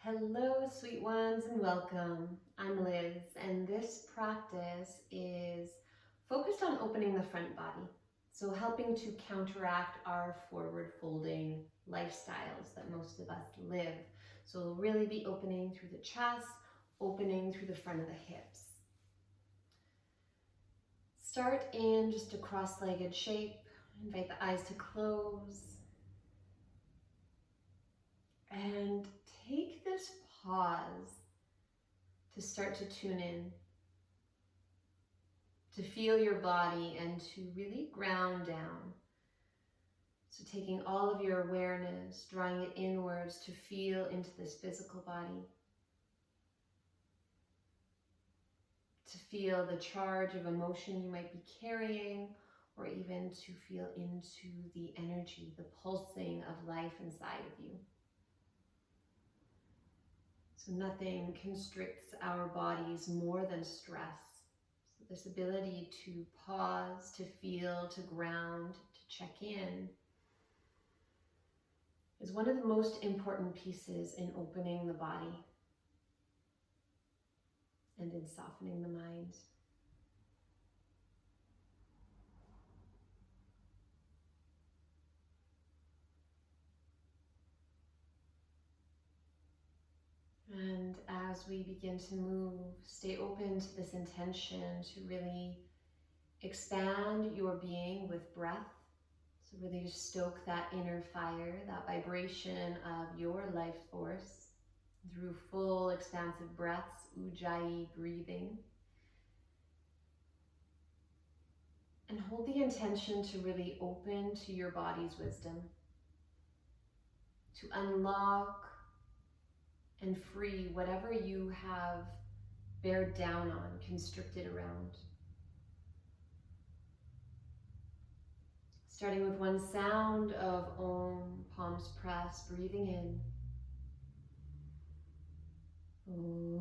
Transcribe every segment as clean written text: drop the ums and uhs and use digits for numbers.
Hello, sweet ones, and welcome. I'm Liz, and this practice is focused on opening the front body. So helping to counteract our forward folding lifestyles that most of us live. So we'll really be opening through the chest, opening through the front of the hips. Start in just a cross-legged shape. Invite the eyes to close. And take this pause to start to tune in, to feel your body and to really ground down. So taking all of your awareness, drawing it inwards to feel into this physical body, to feel the charge of emotion you might be carrying, or even to feel into the energy, the pulsing of life inside of you. So nothing constricts our bodies more than stress. So this ability to pause, to feel, to ground, to check in is one of the most important pieces in opening the body and in softening the mind. And as we begin to move, stay open to this intention to really expand your being with breath. So really just stoke that inner fire, that vibration of your life force through full expansive breaths, ujjayi breathing. And hold the intention to really open to your body's wisdom, to unlock and free whatever you have bared down on, constricted around. Starting with one sound of Om, palms pressed, breathing in. And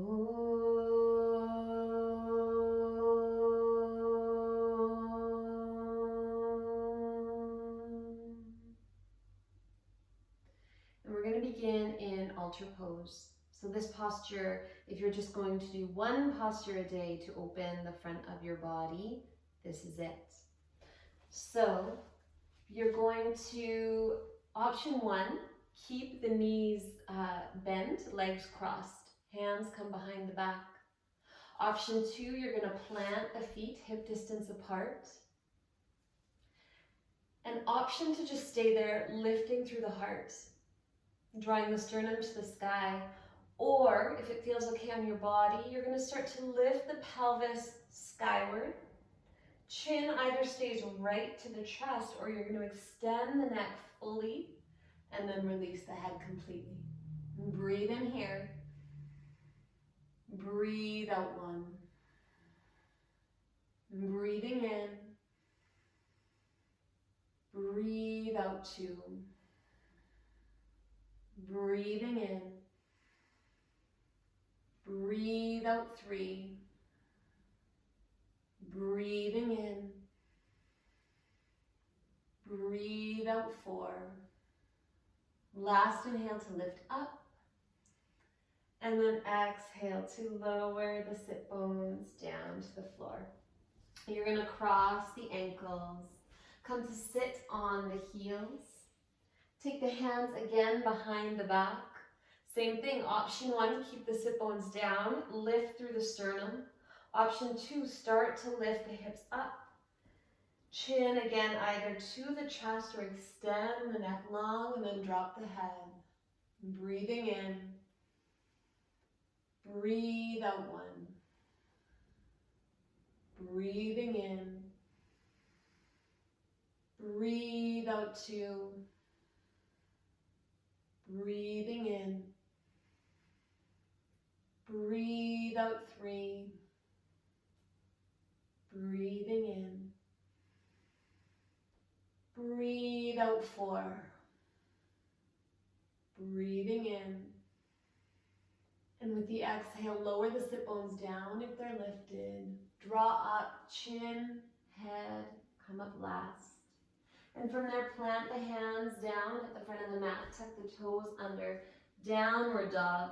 we're going to begin in altar pose. So this posture, if you're just going to do one posture a day to open the front of your body, this is it. So you're going to, option one, keep the knees bent, legs crossed, hands come behind the back. Option two, you're going to plant the feet hip distance apart. And option to just stay there, lifting through the heart, drawing the sternum to the sky. Or if it feels okay on your body, you're going to start to lift the pelvis skyward. Chin either stays right to the chest, or you're going to extend the neck fully and then release the head completely. Breathe in here. Breathe out one. Breathing in. Breathe out two. Breathing in. Breathe out three. Breathing in. Breathe out four. Last inhale to lift up. And then exhale to lower the sit bones down to the floor. You're going to cross the ankles. Come to sit on the heels. Take the hands again behind the back. Same thing, option one, keep the sit bones down, lift through the sternum. Option two, start to lift the hips up. Chin again either to the chest or extend the neck long and then drop the head. Breathing in. Breathe out one. Breathing in. Breathe out two. Breathing in. Breathe out three. Breathing in. Breathe out four. Breathing in. And with the exhale, lower the sit bones down if they're lifted. Draw up, chin, head, come up last. And from there, plant the hands down at the front of the mat, tuck the toes under. Downward dog.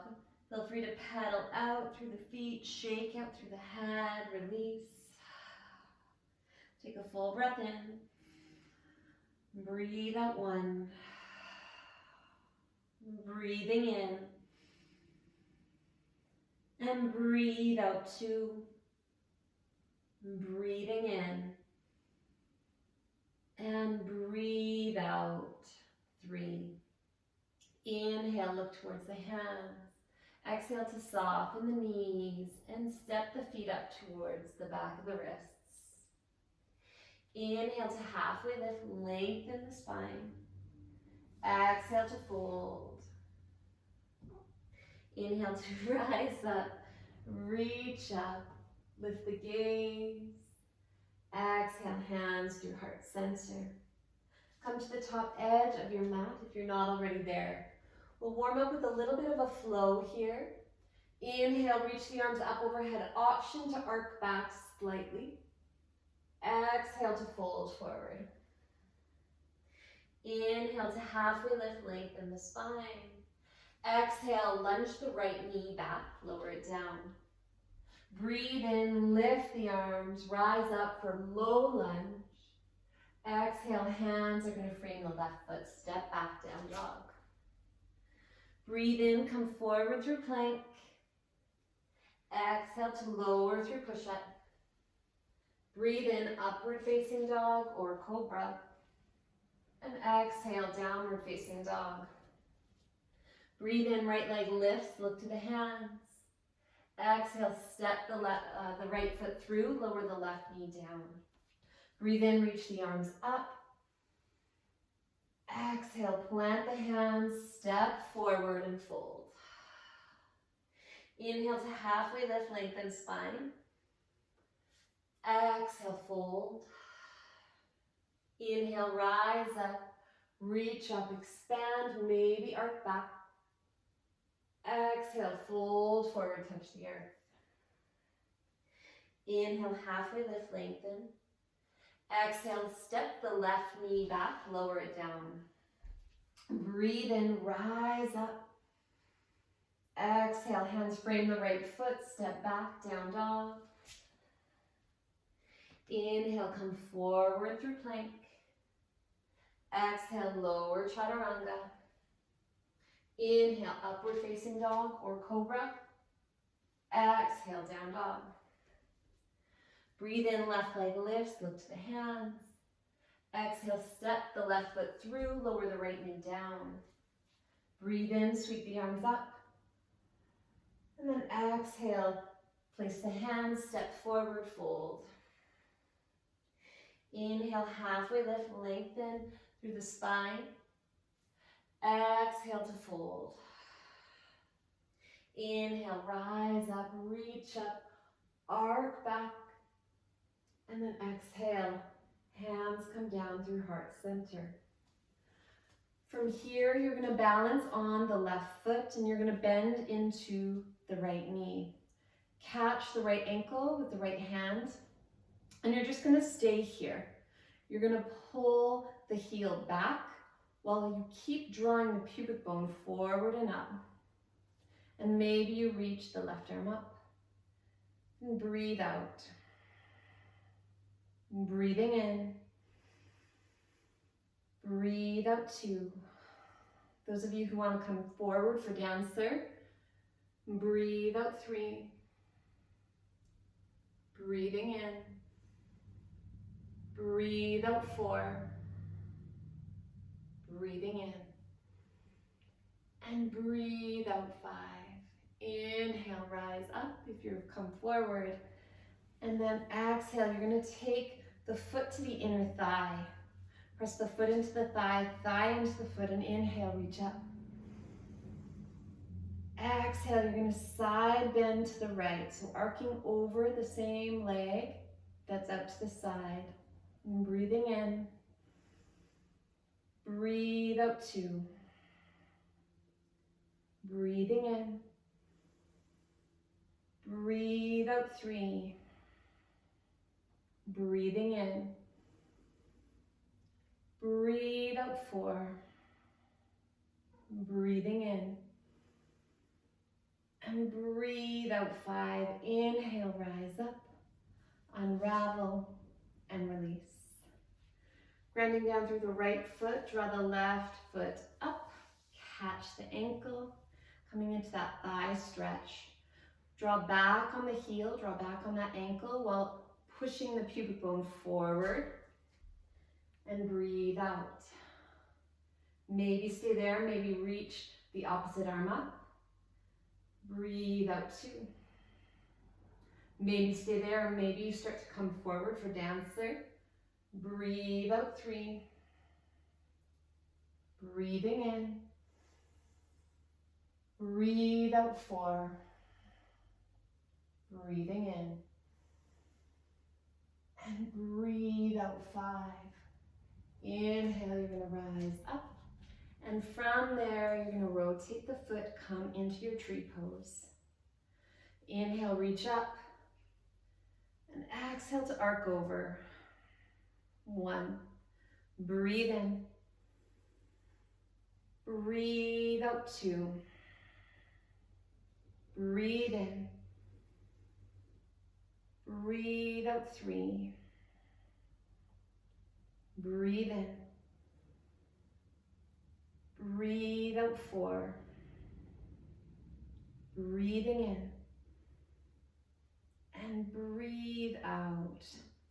Feel free to pedal out through the feet, shake out through the head, release. Take a full breath in. Breathe out 1. Breathing in. And breathe out 2. Breathing in. And breathe out 3. Inhale, look towards the hands. Exhale to soften the knees and step the feet up towards the back of the wrists. Inhale to halfway lift, lengthen the spine. Exhale to fold. Inhale to rise up, reach up, lift the gaze. Exhale, hands through heart center. Come to the top edge of your mat if you're not already there. We'll warm up with a little bit of a flow here. Inhale, reach the arms up overhead. Option to arc back slightly. Exhale to fold forward. Inhale to halfway lift, lengthen the spine. Exhale, lunge the right knee back, lower it down. Breathe in, lift the arms, rise up for low lunge. Exhale, hands are going to frame the left foot, step back, down dog. Breathe in, come forward through plank. Exhale to lower through push-up. Breathe in, upward facing dog or cobra. And exhale, downward facing dog. Breathe in, right leg lifts, look to the hands. Exhale, step the right foot through, lower the left knee down. Breathe in, reach the arms up. Exhale, plant the hands, step forward and fold. Inhale to halfway lift, lengthen spine. Exhale, fold. Inhale, rise up, reach up, expand, maybe arc back. Exhale, fold forward, touch the earth. Inhale, halfway lift, lengthen. Exhale, step the left knee back, lower it down. Breathe in, rise up. Exhale, hands frame the right foot, step back, down dog. Inhale, come forward through plank. Exhale, lower chaturanga. Inhale, upward facing dog or cobra. Exhale, down dog. Breathe in, left leg lifts, look to the hands. Exhale, step the left foot through, lower the right knee down. Breathe in, sweep the arms up. And then exhale, place the hands, step forward, fold. Inhale, halfway lift, lengthen through the spine. Exhale to fold. Inhale, rise up, reach up, arc back. And then exhale, hands come down through heart center. From here, you're going to balance on the left foot and you're going to bend into the right knee. Catch the right ankle with the right hand. And you're just going to stay here. You're going to pull the heel back while you keep drawing the pubic bone forward and up. And maybe you reach the left arm up. And breathe out. Breathing in. Breathe out 2. Those of you who want to come forward for dancer, breathe out 3. Breathing in. Breathe out 4. Breathing in. And breathe out 5. Inhale, rise up if you've come forward. And then exhale, you're going to take the foot to the inner thigh. Press the foot into the thigh, thigh into the foot, and inhale, reach up. Exhale, you're going to side bend to the right. So arcing over the same leg that's out to the side. And breathing in. Breathe out 2. Breathing in. Breathe out 3. Breathing in. Breathe out 4. Breathing in. And breathe out 5. Inhale, rise up, unravel, and release. Grounding down through the right foot, draw the left foot up, catch the ankle, coming into that thigh stretch. Draw back on the heel, draw back on that ankle while pushing the pubic bone forward, and breathe out. Maybe stay there, maybe reach the opposite arm up. Breathe out 2. Maybe stay there, or maybe you start to come forward for dancer. Breathe out 3. Breathing in. Breathe out 4. Breathing in. And breathe out 5. Inhale, you're going to rise up. And from there, you're going to rotate the foot, come into your tree pose. Inhale, reach up. And exhale to arc over. 1. Breathe in. Breathe out 2. Breathe in. Breathe out 3. Breathe in. Breathe out 4. Breathing in. And breathe out.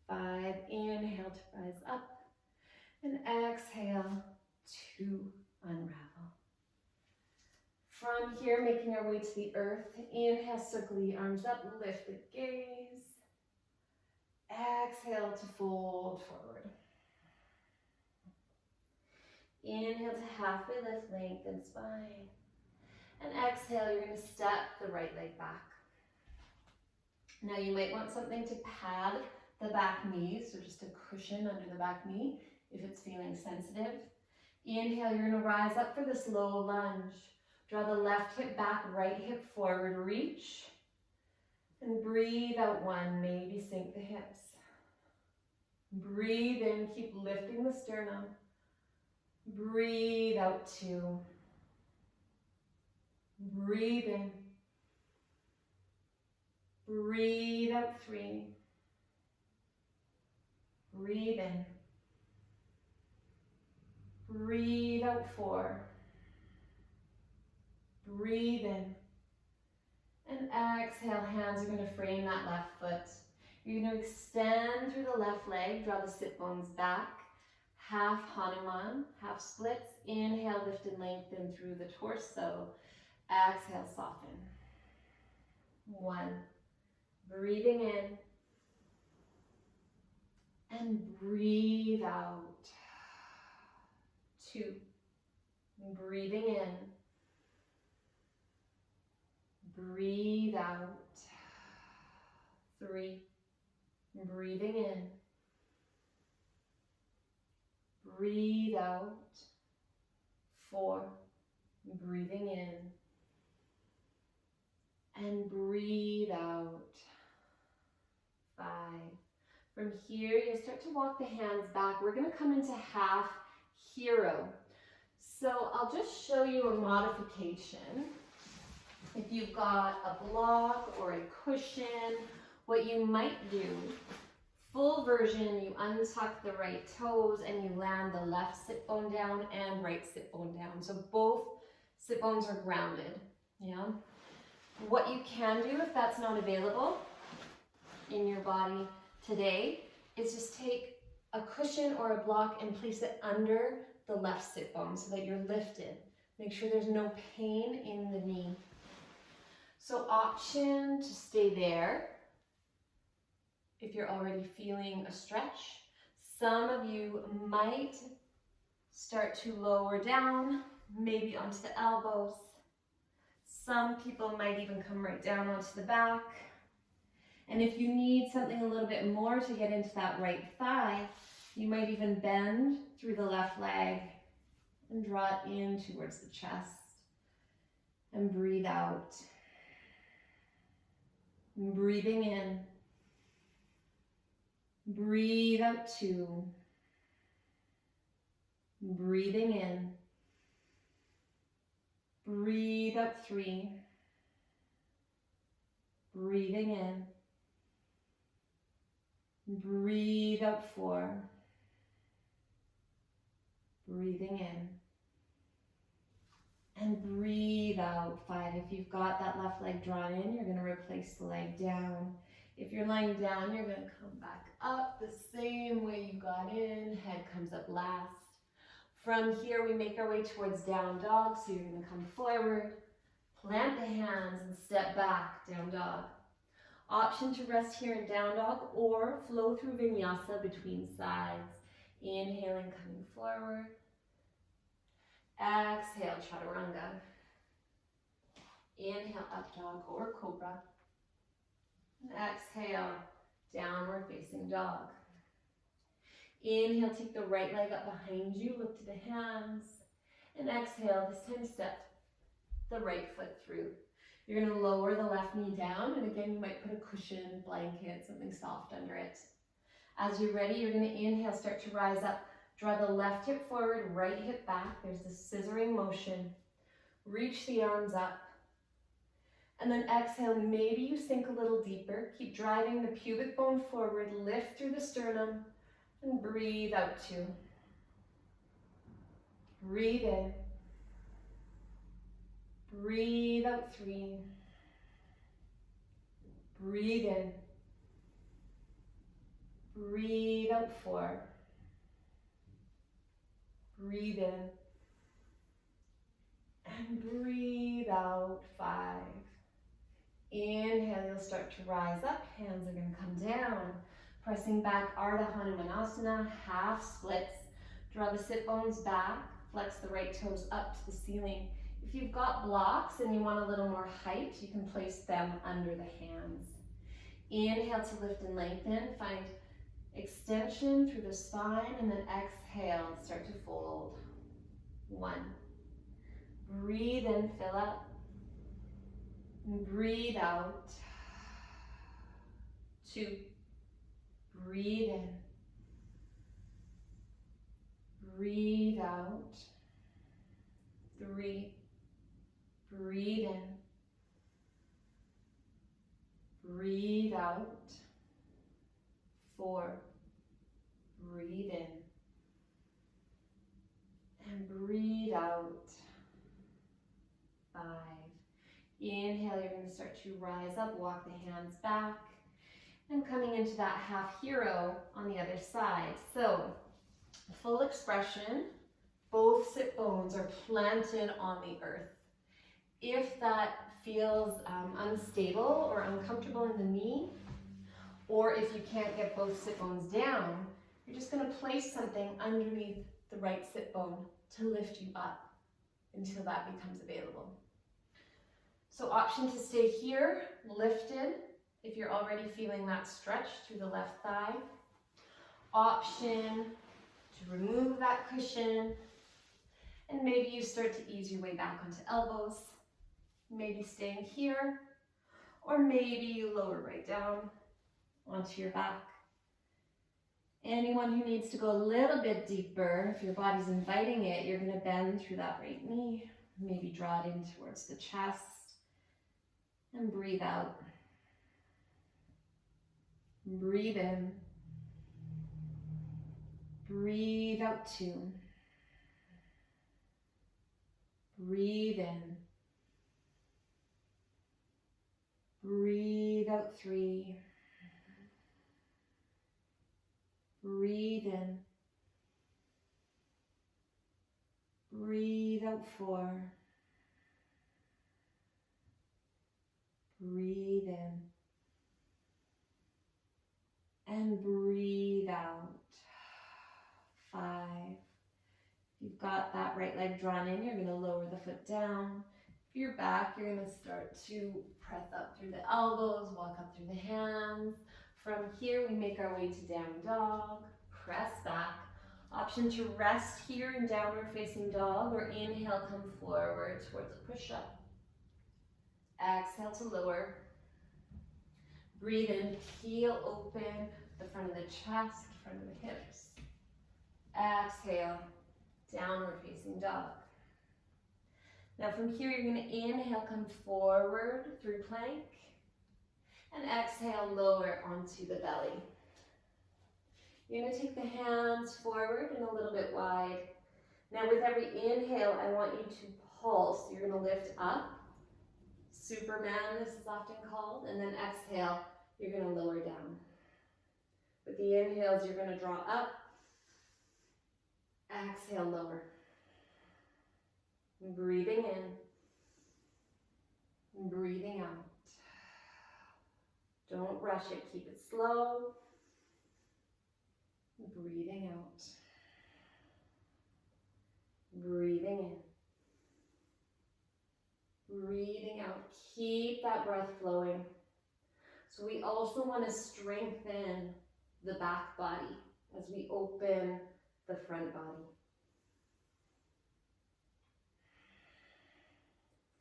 5. Inhale to rise up. And exhale to unravel. From here, making our way to the earth. Inhale, circle the arms up, lift the gaze. Exhale to fold forward. Inhale to halfway lift, lengthen spine. And exhale, you're going to step the right leg back. Now you might want something to pad the back knees, so just a cushion under the back knee if it's feeling sensitive. Inhale, you're going to rise up for this low lunge. Draw the left hip back, right hip forward, reach. And breathe out 1, maybe sink the hips. Breathe in, keep lifting the sternum. Breathe out 2. Breathe in. Breathe out 3. Breathe in. Breathe out 4. Breathe in. And exhale, hands are going to frame that left foot. You're going to extend through the left leg, draw the sit bones back. Half Hanuman, half splits. Inhale, lift and lengthen through the torso. Exhale, soften. 1. Breathing in. And breathe out. 2. Breathing in. Breathe out. 3. Breathing in. Breathe out. 4. Breathing in. And breathe out. 5. From here, you'll start to walk the hands back. We're going to come into half hero. So I'll just show you a modification. If you've got a block or a cushion, what you might do, full version, you untuck the right toes and you land the left sit bone down and right sit bone down. So both sit bones are grounded. Yeah. What you can do if that's not available in your body today is just take a cushion or a block and place it under the left sit bone so that you're lifted. Make sure there's no pain in the knee. So option to stay there if you're already feeling a stretch. Some of you might start to lower down, maybe onto the elbows. Some people might even come right down onto the back. And if you need something a little bit more to get into that right thigh, you might even bend through the left leg and draw it in towards the chest. And breathe out. And breathing in. Breathe out 2. Breathing in. Breathe out 3. Breathing in. Breathe out 4. Breathing in. And breathe out 5. If you've got that left leg drawn in, you're going to replace the leg down. If you're lying down, you're going to come back up the same way you got in. Head comes up last. From here, we make our way towards down dog. So you're going to come forward, plant the hands, and step back, down dog. Option to rest here in down dog or flow through vinyasa between sides. Inhaling, coming forward. Exhale, chaturanga. Inhale, up dog or cobra. And exhale, downward facing dog. Inhale, take the right leg up behind you, look to the hands. And exhale, this time step the right foot through. You're going to lower the left knee down, and again, you might put a cushion, blanket, something soft under it. As you're ready, you're going to inhale, start to rise up. Draw the left hip forward, right hip back. There's this scissoring motion. Reach the arms up. And then exhale, maybe you sink a little deeper. Keep driving the pubic bone forward, lift through the sternum, and breathe out 2. Breathe in. Breathe out 3. Breathe in. Breathe out 4. Breathe in. And breathe out 5. Inhale, you'll start to rise up. Hands are going to come down. Pressing back, Ardha Hanumanasana, half splits. Draw the sit bones back. Flex the right toes up to the ceiling. If you've got blocks and you want a little more height, you can place them under the hands. Inhale to lift and lengthen. Find extension through the spine, and then exhale, start to fold. 1. Breathe in, fill up. And breathe out. 2. Breathe in. Breathe out. 3. Breathe in. Breathe out. 4. Breathe in. And breathe out. 5. Inhale, you're going to start to rise up, walk the hands back, and coming into that half hero on the other side. So, full expression, both sit bones are planted on the earth. If that feels unstable or uncomfortable in the knee, or if you can't get both sit bones down, you're just going to place something underneath the right sit bone to lift you up until that becomes available. So option to stay here, lifted, if you're already feeling that stretch through the left thigh. Option to remove that cushion, and maybe you start to ease your way back onto elbows. Maybe staying here, or maybe you lower right down onto your back. Anyone who needs to go a little bit deeper, if your body's inviting it, you're going to bend through that right knee. Maybe draw it in towards the chest. And breathe out. Breathe in. Breathe out 2. Breathe in. Breathe out 3. Breathe in. Breathe out 4. Breathe in. And breathe out. 5. If you've got that right leg drawn in, you're going to lower the foot down. If you're back, you're going to start to press up through the elbows, walk up through the hands. From here, we make our way to down dog. Press back. Option to rest here in downward facing dog, or inhale, come forward towards a push-up. Exhale to lower. Breathe in, heel open, the front of the chest, front of the hips. Exhale, downward facing dog. Now from here, you're going to inhale, come forward through plank. And exhale, lower onto the belly. You're going to take the hands forward and a little bit wide. Now with every inhale, I want you to pulse. You're going to lift up. Superman, this is often called. And then exhale, you're going to lower down. With the inhales, you're going to draw up. Exhale, lower. Breathing in. Breathing out. Don't rush it. Keep it slow. Breathing out. Breathing in. Breathing out. Keep that breath flowing. So we also want to strengthen the back body as we open the front body.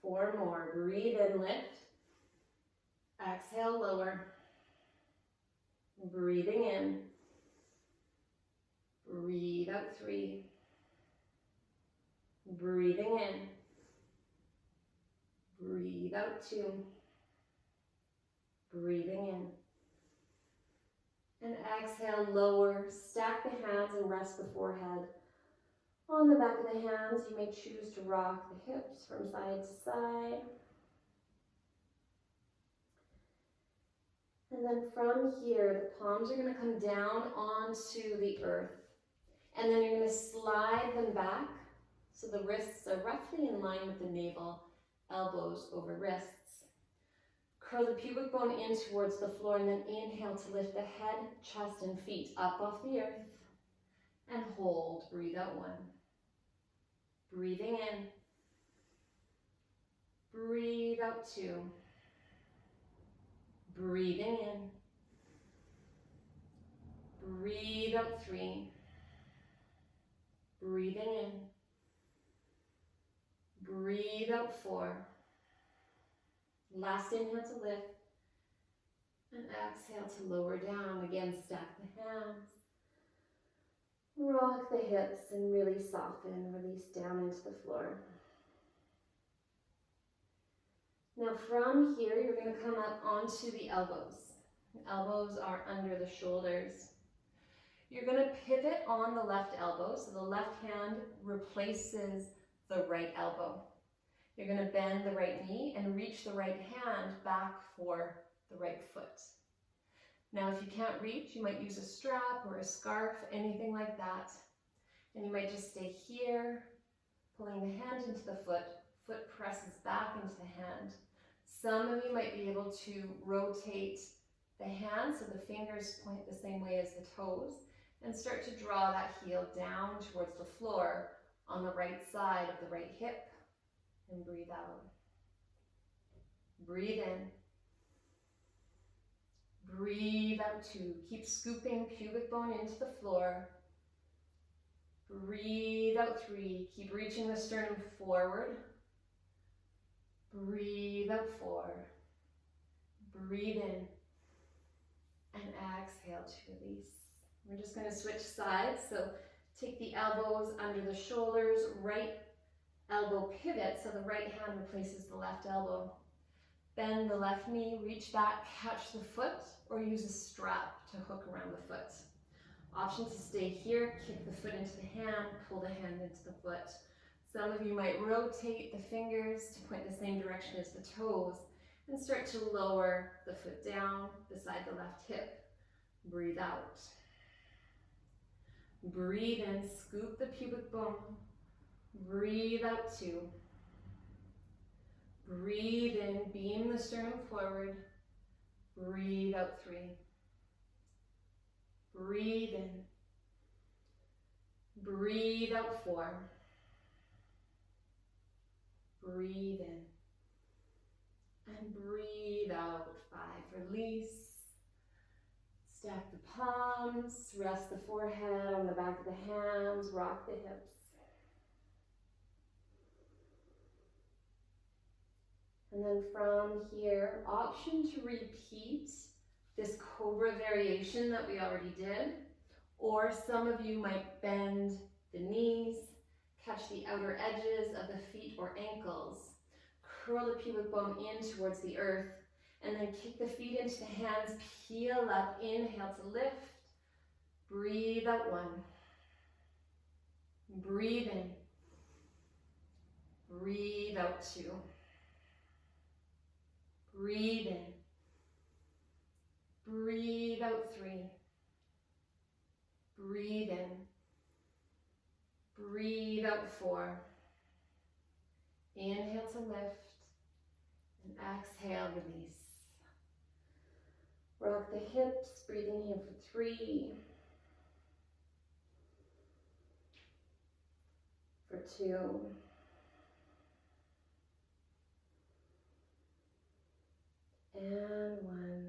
4 more. Breathe in, lift. Exhale, lower. Breathing in. Breathe out, 3. Breathing in. Breathe out, 2. Breathing in. And exhale, lower. Stack the hands and rest the forehead on the back of the hands. You may choose to rock the hips from side to side. And then from here, the palms are going to come down onto the earth. And then you're going to slide them back so the wrists are roughly in line with the navel, elbows over wrists. Curl the pubic bone in towards the floor and then inhale to lift the head, chest, and feet up off the earth. And hold. Breathe out, 1. Breathing in. Breathe out, 2. Breathing in. Breathe out, 3. Breathing in. Breathe out, 4. Last inhale to lift. And exhale to lower down. Again, stack the hands. Rock the hips and really soften. Release down into the floor. Now from here, you're going to come up onto the elbows. The elbows are under the shoulders. You're going to pivot on the left elbow, so the left hand replaces the right elbow. You're going to bend the right knee and reach the right hand back for the right foot. Now if you can't reach, you might use a strap or a scarf, anything like that. And you might just stay here, pulling the hand into the foot. Foot presses back into the hand. Some of you might be able to rotate the hand so the fingers point the same way as the toes and start to draw that heel down towards the floor on the right side of the right hip. And breathe out. Breathe in. Breathe out, 2. Keep scooping pubic bone into the floor. Breathe out, 3. Keep reaching the sternum forward. Breathe out, 4. Breathe in. And exhale to release. We're just going to switch sides. So take the elbows under the shoulders, right elbow pivot, so the right hand replaces the left elbow. Bend the left knee, reach back, catch the foot, or use a strap to hook around the foot. Option to stay here, kick the foot into the hand, pull the hand into the foot. Some of you might rotate the fingers to point the same direction as the toes and start to lower the foot down beside the left hip. Breathe out. Breathe in, scoop the pubic bone. Breathe out, 2. Breathe in, beam the sternum forward. Breathe out, 3. Breathe in. Breathe out, 4. Breathe in. And breathe out, 5. Release. Stack the palms, rest the forehead on the back of the hands, rock the hips. And then from here, option to repeat this cobra variation that we already did, or some of you might bend the knees, catch the outer edges of the feet or ankles, curl the pubic bone in towards the earth, And then kick the feet into the hands, peel up, inhale to lift. Breathe out 1. Breathe in. Breathe out 2. Breathe in. Breathe out 3. Breathe in. Breathe out 4. Inhale to lift. And exhale, release. Rock the hips, breathing in for 3. For 2. And 1.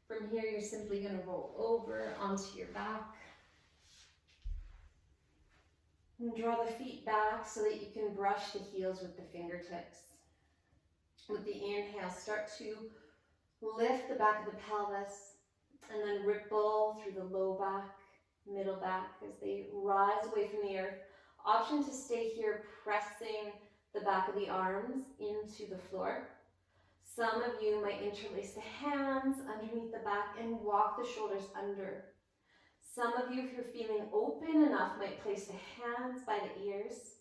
From here, you're simply going to roll over onto your back. And draw the feet back so that you can brush the heels with the fingertips. With the inhale, start to lift the back of the pelvis and then ripple through the low back, middle back as they rise away from the earth. Option to stay here, pressing the back of the arms into the floor. Some of you might interlace the hands underneath the back and walk the shoulders under. Some of you, if you're feeling open enough, might place the hands by the ears.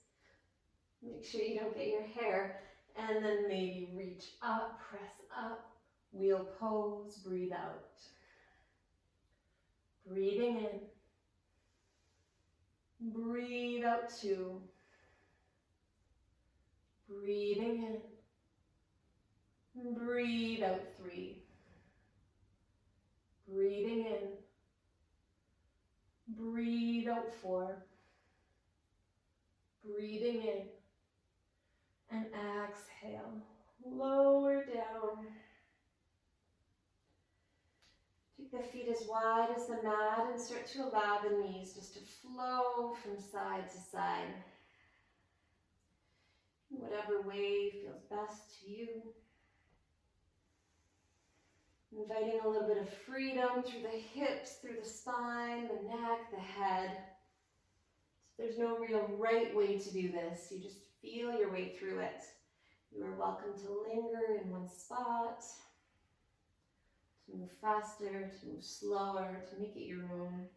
Make sure you don't get your hair. And then maybe reach up, press up, wheel pose, breathe out. Breathing in. Breathe out 2. Breathing in. Breathe out 3. Breathing in. Breathe out 4. Breathing in. And exhale. Lower down. Take the feet as wide as the mat and start to allow the knees just to flow from side to side. Whatever way feels best to you. Inviting a little bit of freedom through the hips, through the spine, the neck, the head. So there's no real right way to do this. You just feel your way through it. You are welcome to linger in one spot, to move faster, to move slower, to make it your own.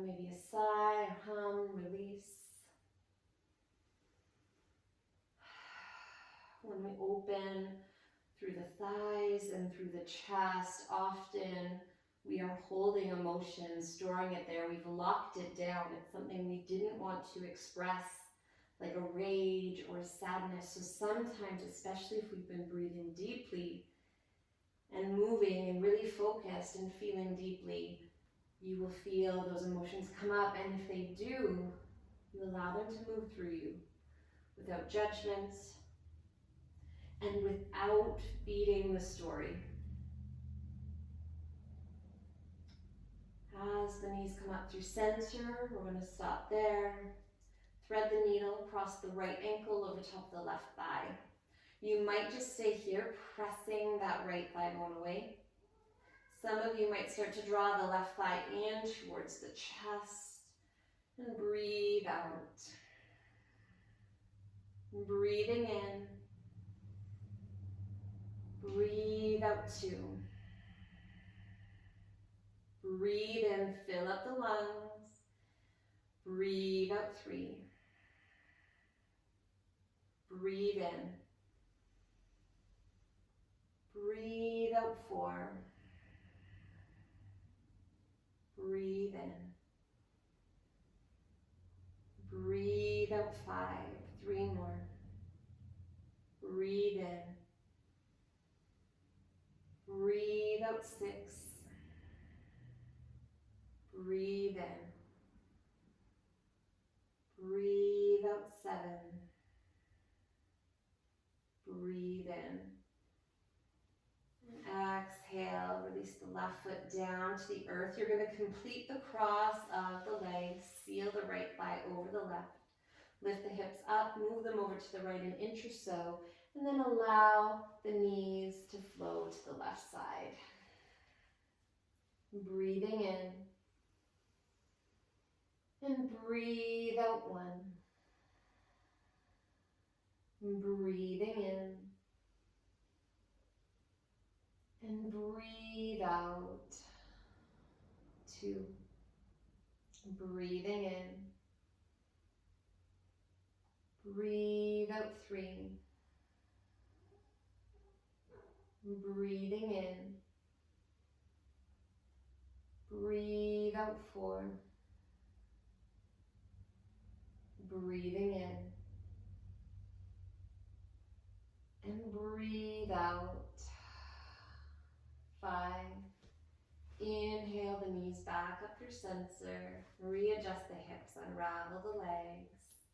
Maybe a sigh, a hum, release. When we open through the thighs and through the chest, often we are holding emotion, storing it there. We've locked it down. It's something we didn't want to express, like a rage or sadness. So sometimes, especially if we've been breathing deeply and moving and really focused and feeling deeply, you will feel those emotions come up. And if they do, you allow them to move through you without judgment, and without feeding the story. As the knees come up through center, we're going to stop there. Thread the needle across the right ankle over top of the left thigh. You might just stay here, pressing that right thigh bone away. Some of you might start to draw the left thigh in towards the chest and breathe out. Breathing in. Breathe out 2. Breathe in, fill up the lungs. Breathe out 3. Breathe in. Breathe out 4. Breathe in. Breathe out 5. 3 more. Breathe in. Breathe out 6. Breathe in. Breathe out 7. Breathe in. And exhale, release the left foot down to the earth. You're going to complete the cross of the legs. Seal the right thigh over the left. Lift the hips up, move them over to the right an inch or so, and then allow the knees to flow to the left side. Breathing in. And breathe out 1. Breathing in. And breathe out. 2. Breathing in. Breathe out. 3. Breathing in. Breathe out. 4. Breathing in. And breathe out. 5. Inhale the knees back up through center. Readjust the hips, unravel the legs.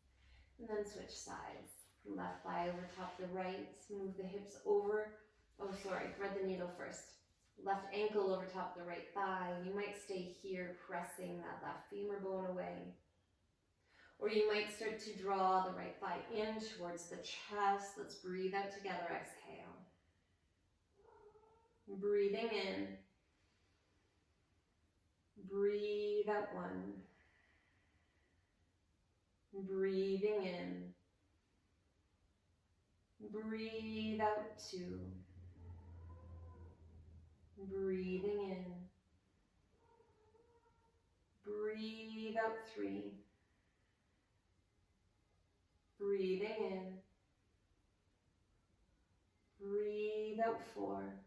And then switch sides. Left thigh over top the right. Move the hips over. Oh, sorry, thread the needle first. Left ankle over top the right thigh. You might stay here pressing that left femur bone away. Or you might start to draw the right thigh in towards the chest. Let's breathe out together. Exhale. Breathing in. Breathe out. 1. Breathing in. Breathe out. 2. Breathing in. Breathe out. 3. Breathing in. Breathe out. 4.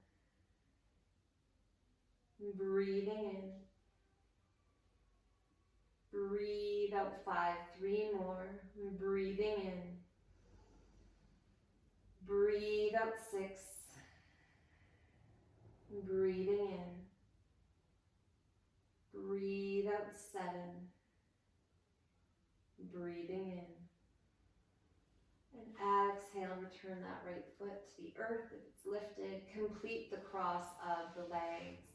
Breathing in. Breathe out. 5. 3 more. Breathing in. Breathe out. 6. Breathing in. Breathe out. 7. Breathing in. And exhale, return that right foot to the earth if it's lifted. Complete the cross of the legs.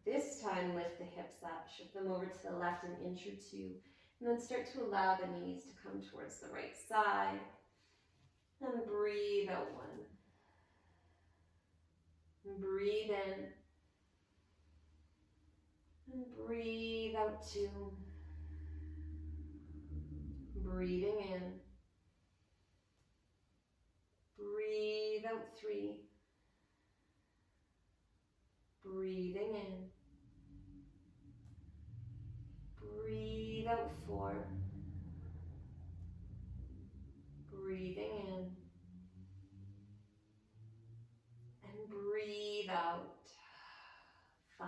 This time lift the hips up, shift them over to the left an inch or 2. And then start to allow the knees to come towards the right side. And breathe out. 1. Breathe in. And breathe out. 2. Breathing in. Breathe out. 3. Breathing in. Breathe out. 4. Breathing in. And breathe out. 5.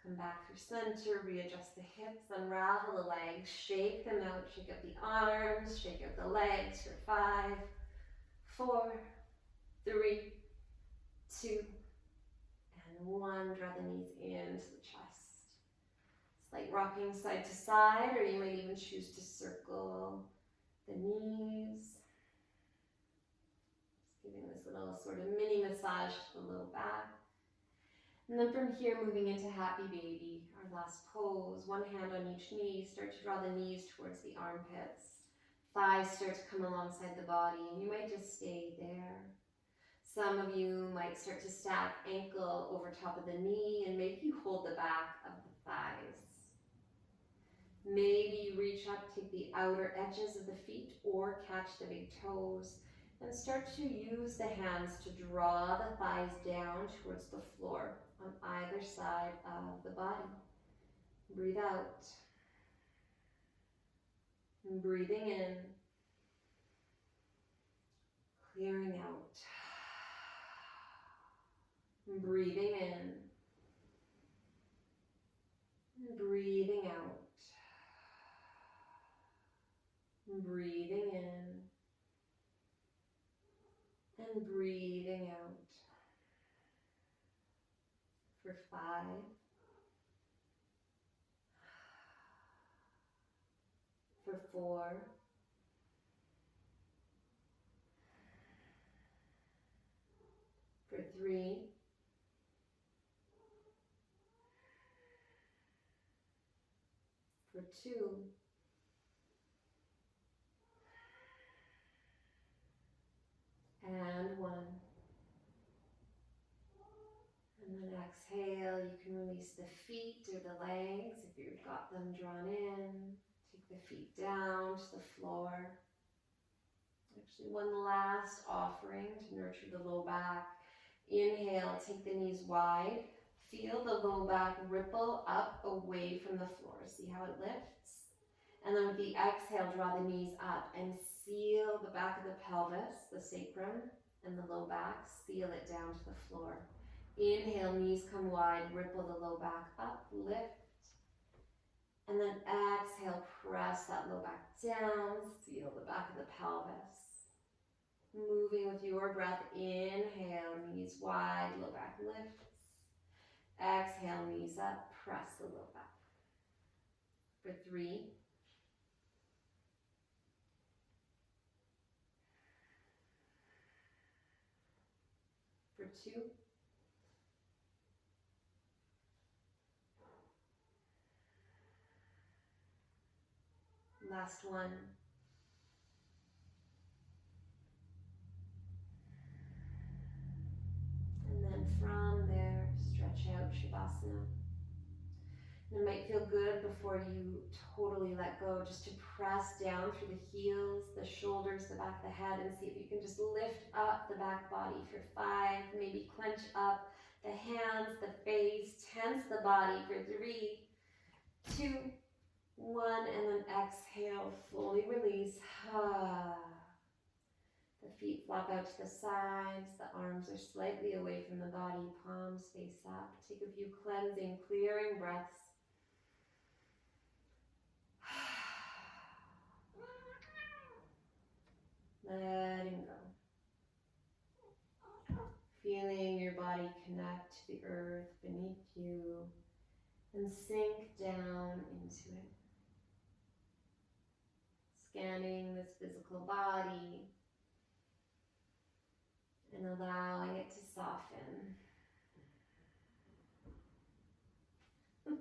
Come back through center, readjust the hips, unravel the legs, shake them out, shake out the arms, shake out the legs for 5, 4, 3, 2, and 1. Draw the knees into the chest. Slight rocking side to side, or you might even choose to circle the knees. Just giving this little sort of mini massage to the low back. And then from here, moving into happy baby, our last pose. 1 hand on each knee. Start to draw the knees towards the armpits. Thighs start to come alongside the body, and you might just stay there. Some of you might start to stack ankle over top of the knee, and maybe you hold the back of the thighs. Maybe you reach up, take the outer edges of the feet, or catch the big toes, and start to use the hands to draw the thighs down towards the floor on either side of the body. Breathe out. And breathing in. Clearing out. And breathing in. And breathing out. And breathing in. And breathing out. For 5. For 4. For 3. For 2. And 1. And then exhale, you can release the feet or the legs if you've got them drawn in. Take the feet down to the floor. Actually, one last offering to nurture the low back. Inhale, take the knees wide. Feel the low back ripple up away from the floor. See how it lifts? And then with the exhale, draw the knees up and seal the back of the pelvis, the sacrum, and the low back. Seal it down to the floor. Inhale, knees come wide, ripple the low back up, lift. And then exhale, press that low back down, seal the back of the pelvis. Moving with your breath, inhale, knees wide, low back lifts. Exhale, knees up, press the low back. For 3. For 2. Last one. And then from there, stretch out Shavasana. It might feel good before you totally let go, just to press down through the heels, the shoulders, the back of the head, and see if you can just lift up the back body for 5, maybe clench up the hands, the face, tense the body for 3, 2, 1, and then exhale, fully release. The feet flop out to the sides, the arms are slightly away from the body, palms face up. Take a few cleansing, clearing breaths. Letting go. Feeling your body connect to the earth beneath you and sink down into it. Scanning this physical body and allowing it to soften. And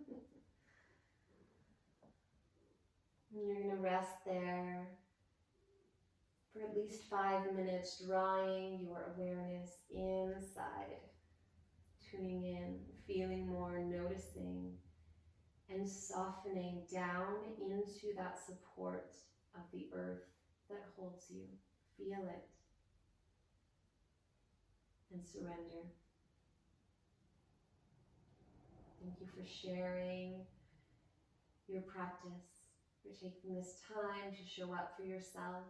you're going to rest there for at least 5 minutes, drawing your awareness inside, tuning in, feeling more, noticing, and softening down into that support of the earth that holds you. Feel it and surrender. Thank you for sharing your practice, for taking this time to show up for yourself.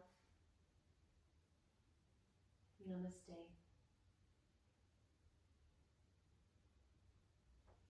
Namaste.